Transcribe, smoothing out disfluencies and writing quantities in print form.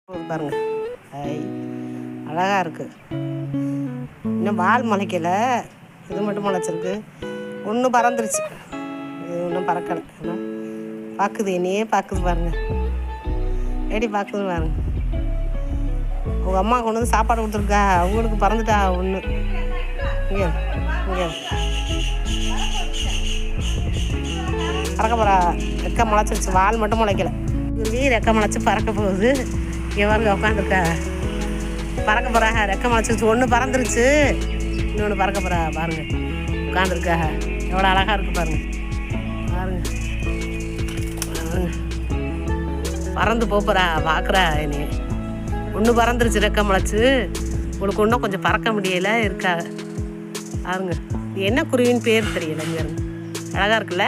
பாருங்க, ஐ அழகாக இருக்குது. இன்னும் வால் முளைக்கலை, இது மட்டும் முளைச்சிருக்கு. ஒன்று பறந்துருச்சு, இது இன்னும் பறக்கலை. பார்க்குது, என்னையே பார்க்குது பாருங்க, ஏடி பார்க்குது பாருங்க. உங்கள் அம்மா கொண்டு வந்து சாப்பாடு கொடுத்துருக்கா, அவங்களுக்கு பறந்துட்டா ஒன்று. இங்கே இங்கே பறக்க போகிறா. ரெக்கை முளைச்சிருச்சு, வால் மட்டும் முளைக்கலை. குருவி ரெக்கை முளைச்சி பறக்க போகுது. இங்கே பாருங்க உட்காந்துருக்கா, பறக்க போகிறா. ரெக்கை முளைச்சிருச்சு, ஒன்று பறந்துருச்சு, இன்னொன்று பறக்க போகிறா. பாருங்க உட்காந்துருக்கா, எவ்வளோ அழகாக இருக்குது பாருங்க. பாருங்க பாருங்க, பறந்து போகிறா, பார்க்குறா என்னைய. ஒன்று பறந்துருச்சு ரெக்கை முளைச்சி, உங்களுக்கு இன்னும் கொஞ்சம் பறக்க முடியலை இருக்கா. பாருங்க, இது என்ன குருவின்னு பேர் தெரியலை. இங்கே அழகாக இருக்குல்ல.